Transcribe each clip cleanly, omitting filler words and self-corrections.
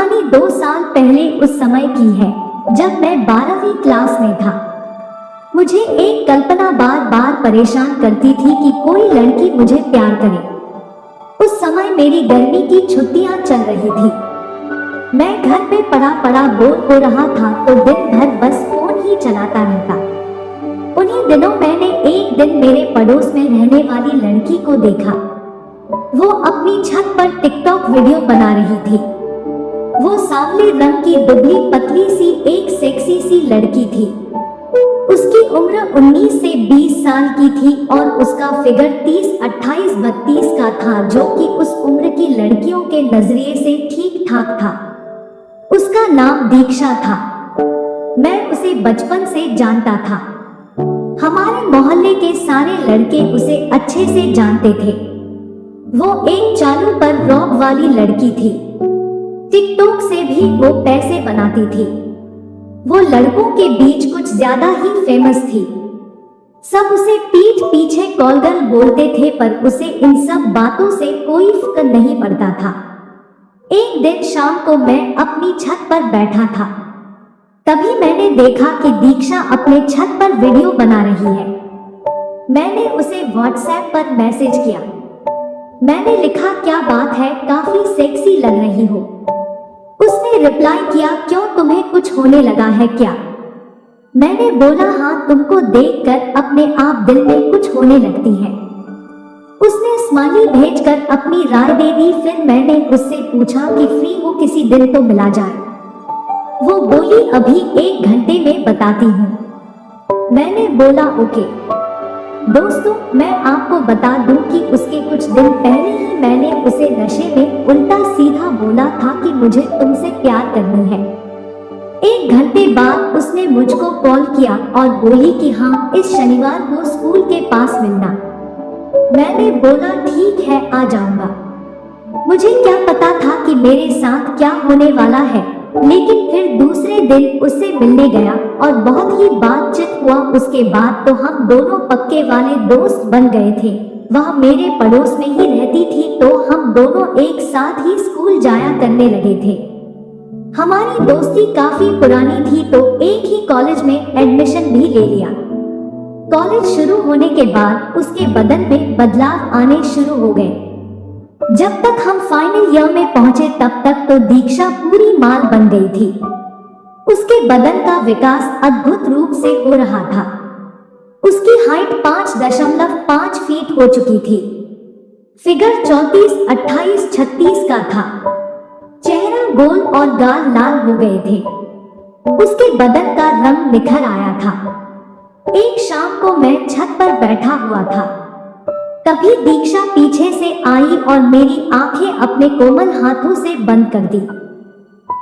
कहानी 2 साल पहले उस समय की है जब मैं 12वीं क्लास में था। मुझे एक कल्पना बार बार परेशान करती थी कि कोई लड़की मुझे प्यार करे। उस समय मेरी गर्मी की छुट्टियां चल रही थी। मैं घर पे पड़ा पड़ा बोर हो रहा था तो दिन भर बस फोन ही चलाता रहता। उन्हीं दिनों मैंने एक दिन मेरे पड़ोस में रहने वाली लड़की को देखा। वो अपनी छत पर टिकटॉक वीडियो बना रही थी। वो सांवले रंग की दुबली पतली सी एक सेक्सी सी लड़की थी। उसकी उम्र 19 से 20 साल की थी और उसका फिगर 30, 28, 32 का था, जो कि उस उम्र की लड़कियों के नजरिए से ठीक ठाक था। उसका नाम दीक्षा था। मैं उसे बचपन से जानता था। हमारे मोहल्ले के सारे लड़के उसे अच्छे से जानते थे। वो एक चालू पर रॉक वाली लड़की थी। टिकटॉक से भी वो पैसे बनाती थी। वो लड़कों के बीच कुछ ज्यादा ही फेमस थी। सब उसे पीठ पीछे कॉल गर्ल बोलते थे, पर उसे इन सब बातों से कोई फिक्र नहीं पड़ता था। एक दिन शाम को मैं अपनी छत पर बैठा था। तभी मैंने देखा कि दीक्षा अपने छत पर वीडियो बना रही है। मैंने उसे व्हाट्सएप पर मैसेज किया। मैंने लिखा, क्या बात है, काफी सेक्सी लग रही हो। उसने रिप्लाई किया, क्यों, तुम्हें कुछ होने लगा है क्या? मैंने बोला, हाँ, तुमको देखकर अपने आप दिल में कुछ होने लगती है। उसने स्माइली भेजकर अपनी राय दे दी। फिर मैंने उससे पूछा कि फ्री हो, किसी दिन तो मिला जाए। वो बोली, अभी 1 घंटे में बताती हूँ। मैंने बोला, ओके। दोस्तों, मैं आपको बता दूं कि उसके कुछ दिन पहले ही मैंने उसे नशे में उल्टा सीधा बोला था कि मुझे तुमसे प्यार करनी है। 1 घंटे बाद उसने मुझको कॉल किया और बोली कि हाँ, इस शनिवार को स्कूल के पास मिलना। मैंने बोला, ठीक है, आ जाऊंगा। मुझे क्या पता था कि मेरे साथ क्या होने वाला है, लेकिन फिर दूसरे दिन उससे मिलने गया और बहुत ही बातचीत हुआ। उसके बाद तो हम दोनों पक्के वाले दोस्त बन गए थे। वह मेरे पड़ोस में ही रहती थी तो हम दोनों एक साथ ही स्कूल जाया करने लगे थे। हमारी दोस्ती काफी पुरानी थी तो एक ही कॉलेज में एडमिशन भी ले लिया। कॉलेज शुरू होने के बाद उसके बदन में बदलाव आने शुरू हो गए। जब तक हम फाइनल ईयर में पहुंचे तब तक तो दीक्षा पूरी माल बन गई थी। उसके बदन का विकास अद्भुत रूप से हो रहा था। उसकी हाइट 5.5 फीट हो चुकी थी। फिगर 34, 28, 36 का था। चेहरा गोल और गाल लाल हो गए थे। उसके बदन का रंग निखर आया था। एक शाम को मैं छत पर बैठा हुआ था। तभी दीक्षा पीछे से आई और मेरी आंखें अपने कोमल हाथों से बंद कर दी।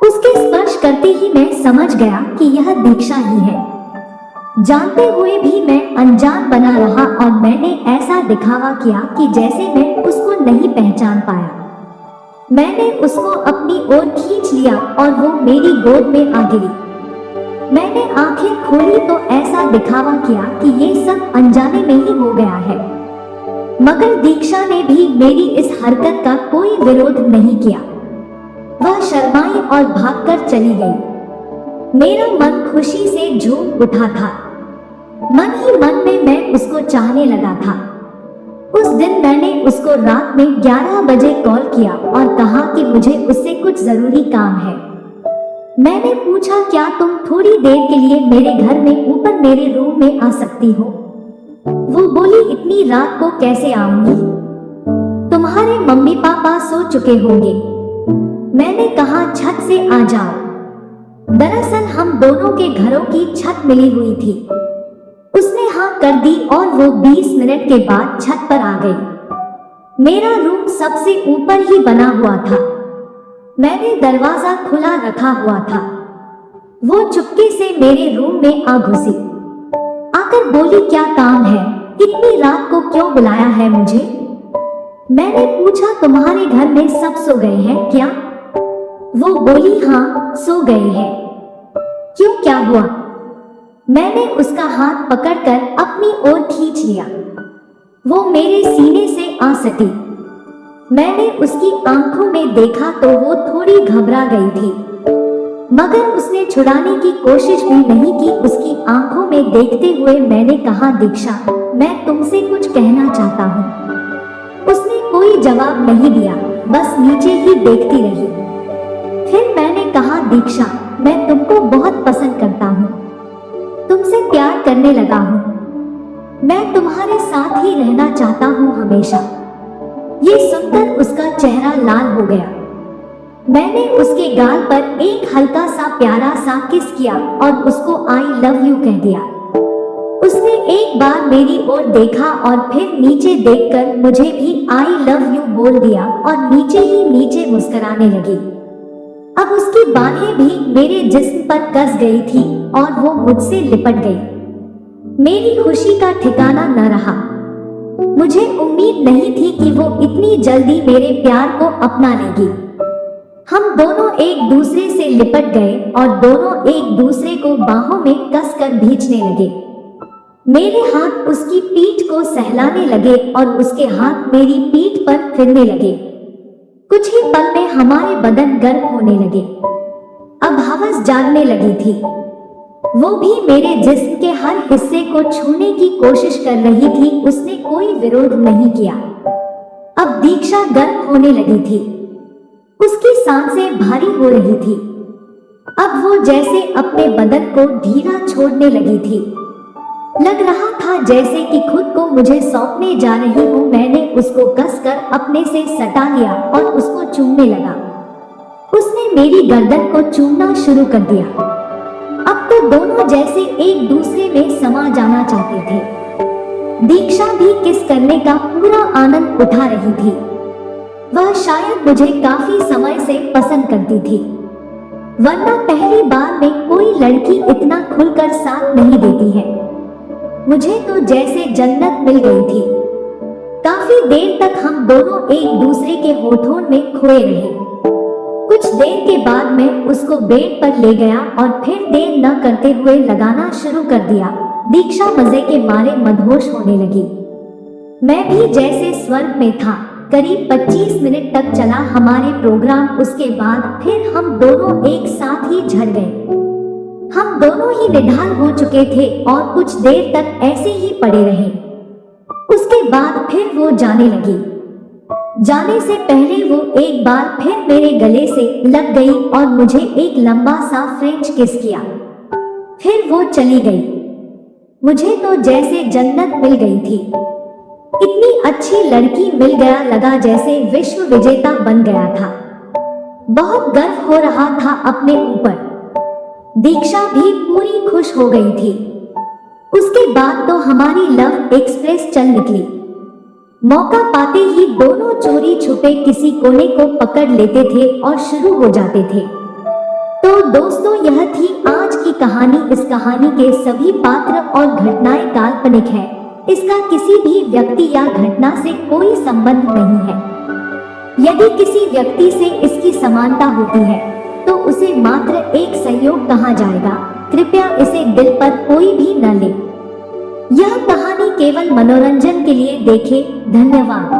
उसके स्पर्श करते ही मैं समझ गया कि यह दीक्षा ही है। जानते हुए भी मैं अनजान बना रहा और मैंने ऐसा दिखावा किया कि जैसे मैं उसको नहीं पहचान पाया। मैंने उसको अपनी ओर खींच लिया और वो मेरी गोद में आ गिरी। मैंने आंखें खोली तो ऐसा दिखावा किया कि ये सब अनजाने में ही हो गया है। मगर दीक्षा ने भी मेरी इस हरकत का कोई विरोध नहीं किया। वह शर्माई और भागकर चली गई। मेरा मन खुशी से झूम उठा था। मन ही मन में मैं उसको चाहने लगा था। उस दिन मैंने उसको रात में 11 बजे कॉल किया और कहा कि मुझे उससे कुछ जरूरी काम है। मैंने पूछा, क्या तुम थोड़ी देर के लिए मेरे घर में ऊपर मेरे रूम में आ सकती हो? वो बोली, इतनी रात को कैसे आऊंगी? तुम्हारे मम्मी पापा सो चुके होंगे। मैंने कहा, छत से आ जाओ। दरअसल हम दोनों के घरों की छत मिली हुई थी। उसने हाँ कर दी और वो 20 मिनट के बाद छत पर आ गई। मेरा रूम सबसे ऊपर ही बना हुआ था। मैंने दरवाजा खुला रखा हुआ था। वो चुपके से मेरे रूम में आ घुसी। आकर बोली, क्या काम है? इतनी रात को क्यों बुलाया है मुझे? मैंने पूछा, तुम्हारे घर में सब सो गए हैं क्या? वो बोली, हाँ, सो गए हैं। क्यों, क्या हुआ? मैंने उसका हाथ पकड़कर अपनी ओर खींच लिया। वो मेरे सीने से आ सटी। मैंने उसकी आंखों में देखा तो वो थोड़ी घबरा गई थी, मगर उसने छुड़ाने की कोशिश भी नहीं की। उसकी आंखों में देखते हुए मैंने कहा, दीक्षा, मैं तुमसे कुछ कहना चाहता हूँ। उसने कोई जवाब नहीं दिया, बस नीचे ही देखती रही। फिर मैंने कहा, दीक्षा, मैं तुमको बहुत पसंद करता हूँ, तुमसे प्यार करने लगा हूँ, मैं तुम्हारे साथ ही रहना चाहता हूँ हमेशा। ये सुनकर उसका चेहरा लाल हो गया। मैंने उसके गाल पर एक हल्का सा प्यारा सा किस किया और उसको आई लव यू कह दिया। उसने एक बार मेरी ओर देखा और फिर नीचे देखकर मुझे भी आई लव यू बोल दिया और नीचे ही नीचे मुस्कुराने लगी। अब उसकी बाहें भी मेरे जिस्म पर कस गई थी और वो मुझसे लिपट गई। मेरी खुशी का ठिकाना न रहा। मुझे उम्मीद नहीं थी कि वो इतनी जल्दी मेरे प्यार को अपना लेगी। हम दोनों एक दूसरे से लिपट गए और दोनों एक दूसरे को बाहों में कसकर भींचने लगे। मेरे हाथ उसकी पीठ को सहलाने लगे और उसके हाथ मेरी पीठ पर फिरने लगे। कुछ ही पल में हमारे बदन गर्म होने लगे। अब हवस जागने लगी थी। वो भी मेरे जिस्म के हर हिस्से को छूने की कोशिश कर रही थी। उसने कोई विरोध नहीं किया। अब दीक्षा गर्म होने लगी थी। उसकी सांसें भारी हो रही थी। अब वो जैसे अपने बदन को ढीला छोड़ने लगी थी। लग रहा था जैसे कि खुद को मुझे सौंपने जा रही हूँ। मैंने उसको कसकर अपने से सटा लिया और उसको चूमने लगा। उसने मेरी गर्दन को चूमना शुरू कर दिया। अब तो दोनों जैसे एक दूसरे में समा जाना चाहते थे। दीक्षा भी किस करने का पूरा आनंद उठा रही थी। वह शायद मुझे काफी समय से पसंद करती थी, वरना पहली बार में कोई लड़की इतना खुलकर साथ नहीं देती है। मुझे तो जैसे जन्नत मिल गई थी। काफी देर तक हम दोनों एक दूसरे के होठों में खोए रहे। कुछ देर के बाद मैं उसको बेड पर ले गया और फिर देर न करते हुए लगाना शुरू कर दिया। दीक्षा मजे के मारे मदहोश होने लगी। मैं भी जैसे स्वर्ग में था। करीब 25 मिनट तक चला हमारे प्रोग्राम। उसके बाद फिर हम दोनों एक साथ ही झड़ गए। हम दोनों ही निढाल हो चुके थे और कुछ देर तक ऐसे ही पड़े रहे। उसके बाद फिर वो जाने लगी। जाने से पहले वो एक बार फिर मेरे गले से लग गई और मुझे एक लंबा सा फ्रेंच किस किया। फिर वो चली गई। मुझे तो जैसे जन्नत मिल गई थी। इतनी अच्छी लड़की मिल गया, लगा जैसे विश्व विजेता बन गया था। बहुत गर्व हो रहा था अपने ऊपर। दीक्षा भी पूरी खुश हो गई थी। उसके बाद तो हमारी लव एक्सप्रेस चल निकली। मौका पाते ही दोनों चोरी छुपे किसी कोने को पकड़ लेते थे और शुरू हो जाते थे। तो दोस्तों, यह थी आज की कहानी। इस कहानी के सभी पात्र और घटनाएं काल्पनिक है। इसका किसी भी व्यक्ति या घटना से कोई संबंध नहीं है। यदि किसी व्यक्ति से इसकी समानता होती है तो उसे मात्र एक संयोग कहा जाएगा। कृपया इसे दिल पर कोई भी न ले। यह कहानी केवल मनोरंजन के लिए देखें। धन्यवाद।